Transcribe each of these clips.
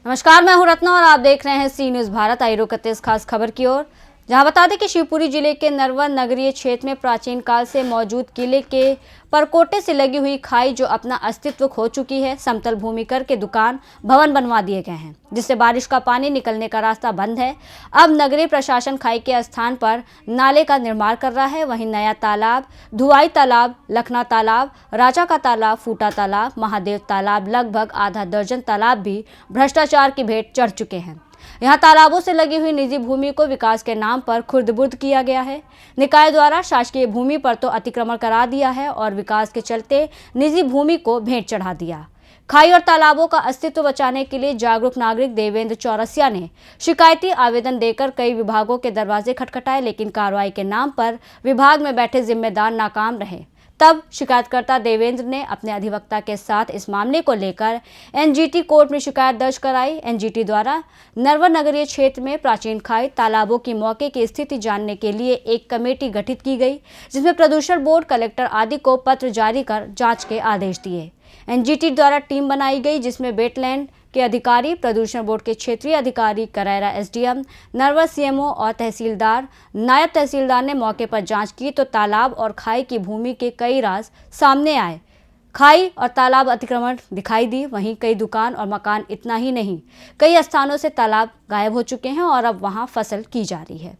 नमस्कार, मैं हूं रत्ना और आप देख रहे हैं सी न्यूज भारत। आई रुक करते इस खास खबर की ओर, जहां बता दें कि शिवपुरी जिले के नरवर नगरीय क्षेत्र में प्राचीन काल से मौजूद किले के परकोटे से लगी हुई खाई जो अपना अस्तित्व खो चुकी है, समतल भूमि करके दुकान भवन बनवा दिए गए हैं, जिससे बारिश का पानी निकलने का रास्ता बंद है। अब नगरीय प्रशासन खाई के स्थान पर नाले का निर्माण कर रहा है। वहीं नया तालाब, धुआई तालाब, लखना तालाब, राजा का तालाब, फूटा तालाब, महादेव तालाब, लगभग आधा दर्जन तालाब भी भ्रष्टाचार की भेंट चढ़ चुके हैं। यहाँ तालाबों से लगी हुई निजी भूमि को विकास के नाम पर खुर्द-बुर्द किया गया है। निकाय द्वारा शासकीय भूमि पर तो अतिक्रमण करा दिया है और विकास के चलते निजी भूमि को भेंट चढ़ा दिया। खाई और तालाबों का अस्तित्व बचाने के लिए जागरूक नागरिक देवेंद्र चौरसिया ने शिकायती आवेदन देकर कई विभागों के दरवाजे खटखटाए, लेकिन कार्रवाई के नाम पर विभाग में बैठे जिम्मेदार नाकाम रहे। तब शिकायतकर्ता देवेंद्र ने अपने अधिवक्ता के साथ इस मामले को लेकर एनजीटी कोर्ट में शिकायत दर्ज कराई। एनजीटी द्वारा नरवर नगरीय क्षेत्र में प्राचीन खाई तालाबों की मौके की स्थिति जानने के लिए एक कमेटी गठित की गई, जिसमें प्रदूषण बोर्ड, कलेक्टर आदि को पत्र जारी कर जांच के आदेश दिए। एनजीटी द्वारा टीम बनाई गई, जिसमें वेटलैंड के अधिकारी, प्रदूषण बोर्ड के क्षेत्रीय अधिकारी, करैरा एसडीएम, नरवर सीएमओ और तहसीलदार, नायब तहसीलदार ने मौके पर जांच की तो तालाब और खाई की भूमि के कई राज सामने आए। खाई और तालाब अतिक्रमण दिखाई दी। वहीं कई दुकान और मकान, इतना ही नहीं, कई स्थानों से तालाब गायब हो चुके हैं और अब वहां फसल की जा रही है।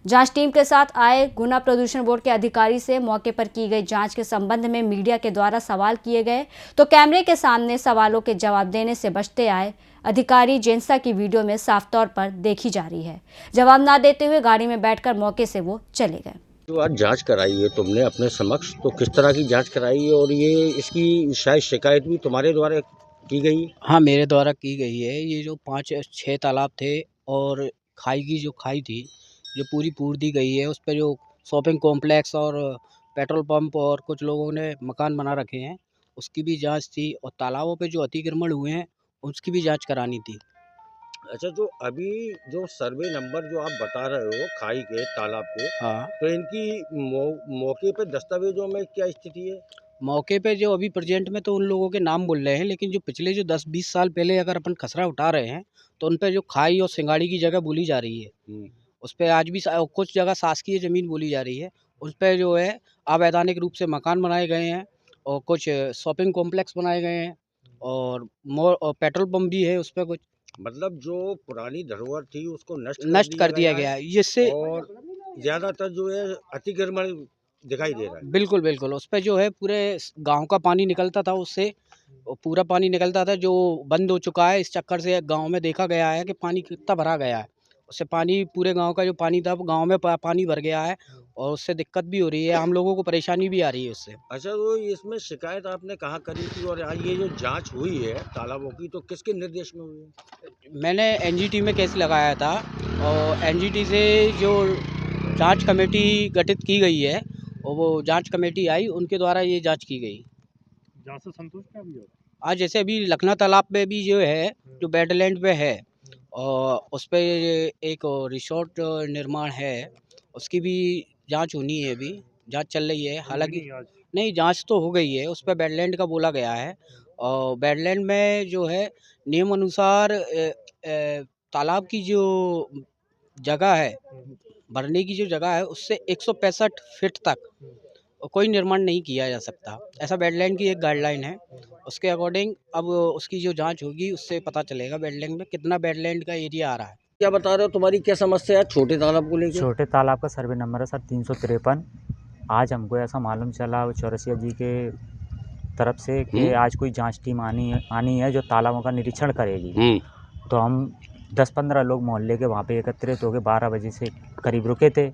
जांच टीम के साथ आए गुना प्रदूषण बोर्ड के अधिकारी से मौके पर की गई जांच के संबंध में मीडिया के द्वारा सवाल किए गए तो कैमरे के सामने सवालों के जवाब देने से बचते आए अधिकारी जेंसा की वीडियो में साफ तौर पर देखी जा रही है। जवाब ना देते हुए गाड़ी में बैठकर मौके से वो चले गए। जो आज जांच कराई है तुमने अपने समक्ष, तो किस तरह की जांच कराई है और ये इसकी शायद शिकायत भी तुम्हारे द्वारा की गई? हाँ, मेरे द्वारा की गई है। ये जो 5-6 तालाब थे और खाई की जो खाई थी, जो पूरी पूर दी गई है, उस पे जो शॉपिंग कॉम्प्लेक्स और पेट्रोल पंप और कुछ लोगों ने मकान बना रखे हैं, उसकी भी जांच थी और तालाबों पे जो अतिक्रमण हुए हैं, उसकी भी जांच करानी थी। अच्छा, जो अभी जो सर्वे नंबर जो आप बता रहे हो खाई के तालाब के, हाँ, तो इनकी मौके पे दस्तावेजों में क्या स्थिति है? मौके पे जो अभी प्रेज़ेंट में तो उन लोगों के नाम बोल रहे हैं, लेकिन जो पिछले जो 10-20 साल पहले अगर अपन खसरा उठा रहे हैं, तो उन पे जो खाई और सिंगाड़ी की जगह बोली जा रही है। उस पे आज भी कुछ जगह शासकीय ज़मीन बोली जा रही है। उस पे जो है अवैधानिक रूप से मकान बनाए गए हैं और कुछ शॉपिंग कॉम्प्लेक्स बनाए गए हैं और पेट्रोल पंप भी है उस पे कुछ। मतलब जो पुरानी धरोहर थी उसको नष्ट कर दिया गया है। जिससे और ज्यादातर जो है अतिक्रमण दिखाई दे रहा है। बिल्कुल, बिल्कुल। उस पे जो है पूरे गाँव का पानी निकलता था उससे, पूरा पानी निकलता था जो बंद हो चुका है। इस चक्कर से गाँव में देखा गया है कि पानी कितना भरा गया है। उससे पानी पूरे गाँव का जो पानी था वो गाँव में पानी भर गया है और उससे दिक्कत भी हो रही है। हम लोगों को परेशानी भी आ रही है उससे। अच्छा, तो इसमें शिकायत आपने कहाँ करी थी और आज ये जो जांच हुई है तालाबों की, तो किसके निर्देश में हुई है? मैंने एनजीटी में केस लगाया था और एनजीटी से जो जांच कमेटी गठित की गई है और वो जांच कमेटी आई, उनके द्वारा ये जांच की गई। जांच से संतुष्ट हैं अभी आप? आज जैसे अभी लखना तालाब पे भी जो है, जो वेटलैंड पे है और उस पे एक रिसोर्ट निर्माण है, उसकी भी जांच होनी है। अभी जांच चल रही है। हालांकि नहीं, जांच तो हो गई है। उस पे वेटलैंड का बोला गया है और वेटलैंड में जो है नियम अनुसार तालाब की जो जगह है, भरने की जो जगह है, उससे 165 फीट तक कोई निर्माण नहीं किया जा सकता। ऐसा वेटलैंड की एक गाइडलाइन है। उसके अकॉर्डिंग अब उसकी जो जांच होगी उससे पता चलेगा वेटलैंड में कितना वेटलैंड का एरिया आ रहा है। क्या बता रहे हो, तुम्हारी क्या समस्या है छोटे तालाब को लेकर? छोटे तालाब का सर्वे नंबर है सर 353। आज हमको ऐसा मालूम चला चौरसिया जी के तरफ से कि आज कोई जांच टीम आनी है जो तालाबों का निरीक्षण करेगी। तो हम 10-15 लोग मोहल्ले के वहाँ पे एकत्रित हो गए। 12 बजे से करीब रुके थे,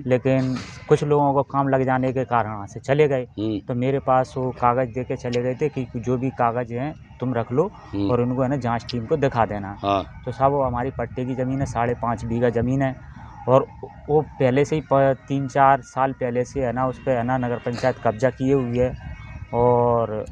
लेकिन कुछ लोगों को काम लग जाने के कारण वहाँ से चले गए। तो मेरे पास वो कागज़ दे के चले गए थे कि जो भी कागज़ हैं तुम रख लो और उनको है ना जांच टीम को दिखा देना। तो साहब वो हमारी पट्टे की ज़मीन है, 5.5 बीघा ज़मीन है और वो पहले से ही 3-4 साल पहले से है ना उस पर है ना नगर पंचायत कब्जा किए हुई है। और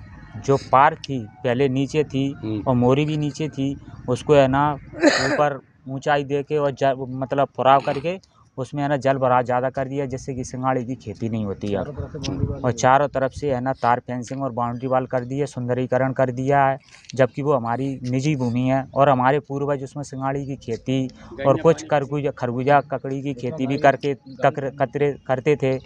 जो पार थी पहले नीचे थी और मोरी भी नीचे थी, उसको है ना ऊपर ऊंचाई दे के और मतलब फुराव करके उसमें है ना जल भराव ज़्यादा कर दिया, जिससे कि सिंघाड़े की खेती नहीं होती है। और चारों तरफ से है ना तार फेंसिंग और बाउंड्री वाल कर दी है, सुंदरीकरण कर दिया है, जबकि वो हमारी निजी भूमि है। और हमारे पूर्वज उसमें सिंघाड़े की खेती और कुछ खरबूजा ककड़ी की खेती भी करते थे।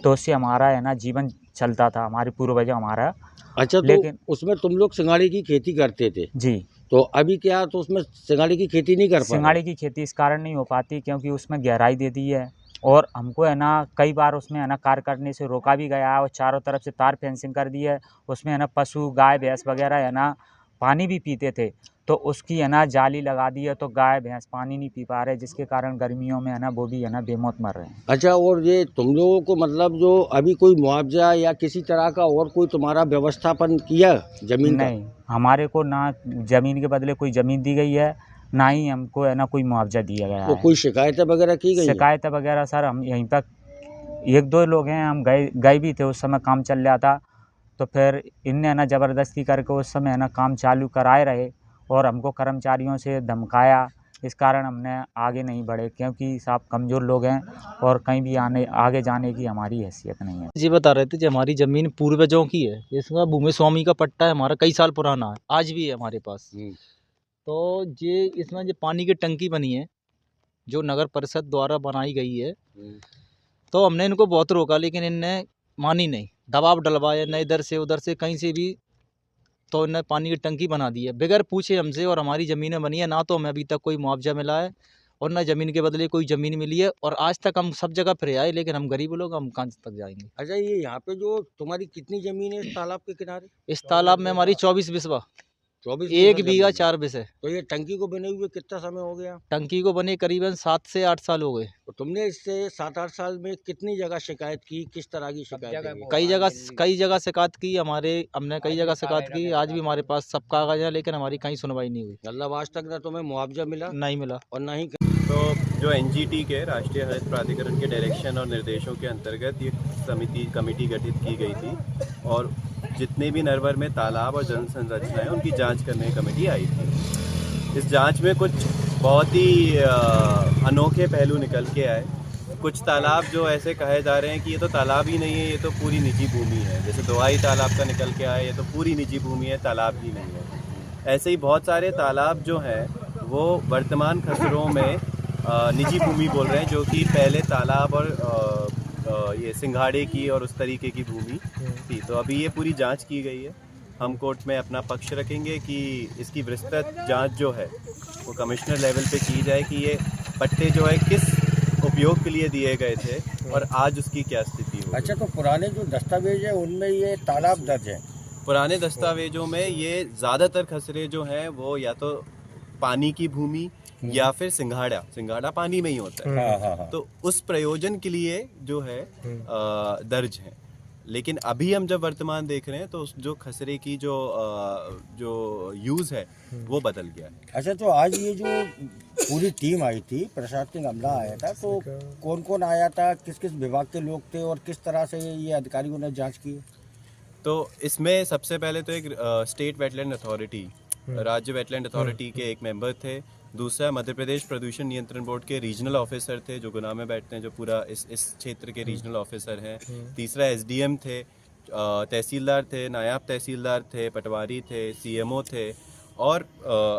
तो उससे हमारा है ना जीवन चलता था, हमारे पूर्वज हमारा। अच्छा, तो लेकिन उसमें तुम लोग सिंघाड़े की खेती करते थे, जी, तो अभी क्या, तो उसमें सिंघाड़े की खेती नहीं कर पा रहे? सिंघाड़े की खेती इस कारण नहीं हो पाती क्योंकि उसमें गहराई दे दी है, और हमको है ना कई बार उसमें है ना कार्य करने से रोका भी गया है, और चारों तरफ से तार फेंसिंग कर दी है। उसमें है ना पशु गाय भैंस वगैरह है ना पानी भी पीते थे, तो उसकी है ना जाली लगा दी है, तो गाय भैंस पानी नहीं पी पा रहे, जिसके कारण गर्मियों में है ना वो भी है ना बेमौत मर रहे हैं। अच्छा, और ये तुम लोगों को मतलब जो अभी कोई मुआवजा या किसी तरह का और कोई तुम्हारा व्यवस्थापन किया जमीन का? नहीं, हमारे को ना ज़मीन के बदले कोई ज़मीन दी गई है, ना ही हमको है ना कोई मुआवजा दिया गया तो है। कोई शिकायतें वगैरह की गई हैं? शिकायत वगैरह सर हम यहीं तक 1-2 लोग हैं, हम गए भी थे, उस समय काम चल रहा था, तो फिर इनने है ना ज़बरदस्ती करके उस समय है ना काम चालू कराए रहे, और हमको कर्मचारियों से धमकाया। इस कारण हमने आगे नहीं बढ़े, क्योंकि साहब कमज़ोर लोग हैं और कहीं भी आगे जाने की हमारी हैसियत नहीं है। जी बता रहे थे कि हमारी ज़मीन पूर्वजों की है, इसका भूमि स्वामी का पट्टा है हमारा, कई साल पुराना है, आज भी है हमारे पास। तो ये इसमें जो पानी की टंकी बनी है, जो नगर परिषद द्वारा बनाई गई है, तो हमने इनको बहुत रोका, लेकिन इनने मानी नहीं, दबाव डलवाया न इधर से उधर से कहीं से भी, तो इन्हें पानी की टंकी बना दी है बगैर पूछे हमसे, और हमारी ज़मीनें बनी है ना, तो हमें अभी तक कोई मुआवजा मिला है और ना ज़मीन के बदले कोई ज़मीन मिली है। और आज तक हम सब जगह फिर आए, लेकिन हम गरीब लोग, हम कहाँ तक जाएंगे। अच्छा, ये यहाँ पे जो तुम्हारी कितनी जमीन है इस तालाब के किनारे? इस तालाब में हमारी 24 बिस्वा, 24 1 बीघा बीघा जमीन है। 4 बिस्से। तो ये टंकी को बने हुए कितना समय हो गया? टंकी को बने करीबन 7 से 8 साल हो गए। तो तुमने इससे 7-8 साल में कितनी जगह शिकायत की, किस तरह की शिकायत की? कई जगह शिकायत की, हमने कई जगह शिकायत की, आज भी हमारे पास सब कागज है, लेकिन हमारी कहीं सुनवाई नहीं हुई, मतलब आज तक ना तुम्हें मुआवजा मिला नहीं मिला। और ना ही तो जो एनजीटी के राष्ट्रीय हरित प्राधिकरण के डायरेक्शन और निर्देशों के अंतर्गत ये कमेटी गठित की गई थी, और जितने भी नरवर में तालाब और जल संरचनाएं उनकी जांच करने की कमेटी आई थी। इस जांच में कुछ बहुत ही अनोखे पहलू निकल के आए। कुछ तालाब जो ऐसे कहे जा रहे हैं कि ये तो तालाब ही नहीं है, ये तो पूरी निजी भूमि है, जैसे दोवाई तालाब का निकल के आए, ये तो पूरी निजी भूमि है, तालाब ही नहीं है। ऐसे ही बहुत सारे तालाब जो हैं वो वर्तमान खसरों में निजी भूमि बोल रहे हैं, जो कि पहले तालाब और ये सिंघाड़े की और उस तरीके की भूमि थी। तो अभी ये पूरी जांच की गई है, हम कोर्ट में अपना पक्ष रखेंगे कि इसकी विस्तृत जांच जो है वो कमिश्नर लेवल पे की जाए कि ये पट्टे जो है किस उपयोग के लिए दिए गए थे और आज उसकी क्या स्थिति हो। अच्छा, तो पुराने जो दस्तावेज है उनमें ये तालाब दर्ज है? पुराने दस्तावेजों में ये ज़्यादातर खसरे जो हैं वो या तो पानी की भूमि या फिर सिंघाड़ा पानी में ही होता है। हाँ। तो उस प्रयोजन के लिए जो है दर्ज है। लेकिन अभी हम जब वर्तमान देख रहे हैं तो जो खसरे की जो यूज़ है वो बदल गया है। अच्छा, तो आज ये जो पूरी टीम आई थी, प्रशासनिक अमला आया था, तो कौन कौन आया था, किस किस विभाग के लोग थे और किस तरह से ये अधिकारियों ने जांच की? तो इसमें सबसे पहले तो एक स्टेट वेटलैंड अथॉरिटी, राज्य वेटलैंड अथॉरिटी के एक मेंबर थे। दूसरा मध्य प्रदेश प्रदूषण नियंत्रण बोर्ड के रीजनल ऑफिसर थे, जो गुना में बैठते हैं, जो पूरा इस क्षेत्र के रीजनल ऑफिसर हैं। तीसरा एसडीएम थे, तहसीलदार थे, नायब तहसीलदार थे, पटवारी थे, सीएमओ थे और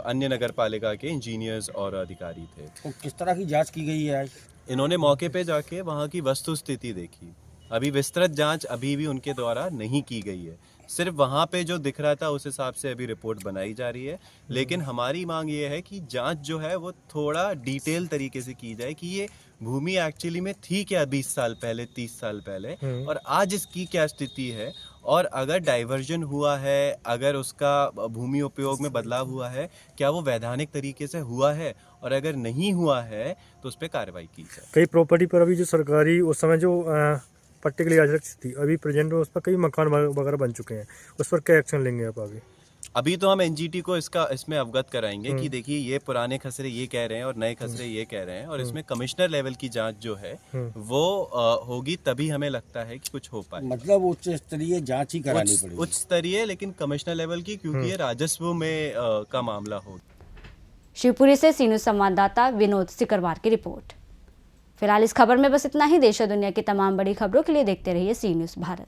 अन्य नगर पालिका के इंजीनियर्स और अधिकारी थे। तो किस तरह की जांच की गई है आज? इन्होंने मौके पे जाके वहाँ की वस्तु स्थिति देखी। अभी विस्तृत जांच अभी भी उनके द्वारा नहीं की गई है, सिर्फ वहाँ पे जो दिख रहा था उस हिसाब से अभी रिपोर्ट बनाई जा रही है। लेकिन हमारी मांग ये है कि जांच जो है वो थोड़ा डिटेल तरीके से की जाए कि ये भूमि एक्चुअली में थी क्या 20 साल पहले, 30 साल पहले, और आज इसकी क्या स्थिति है, और अगर डाइवर्जन हुआ है, अगर उसका भूमि उपयोग में बदलाव हुआ है, क्या वो वैधानिक तरीके से हुआ है, और अगर नहीं हुआ है तो उस पर कार्रवाई की जाए। कई प्रॉपर्टी पर अभी जो सरकारी उस समय जो पट्टे के लिए आरक्षित थी, अभी प्रेजेंट में उस पर कई मकान वगैरह बन चुके हैं, उस पर क्या एक्शन लेंगे आप आगे? अभी तो हम एनजीटी को इसमें अवगत कराएंगे कि देखिए ये पुराने खसरे ये कह रहे हैं और नए खसरे ये कह रहे हैं, और इसमें कमिश्नर लेवल की जांच जो है वो होगी, तभी हमें लगता है कि कुछ हो पाए। मतलब उच्च स्तरीय जांच ही करानी पड़ेगी। उच्च स्तरीय, लेकिन कमिश्नर लेवल की, क्योंकि ये राजस्व में का मामला हो। शिवपुरी से सीनू संवाददाता विनोद सिकरवार की रिपोर्ट। फिलहाल इस खबर में बस इतना ही। देश और दुनिया की तमाम बड़ी खबरों के लिए देखते रहिए सी न्यूज़ भारत।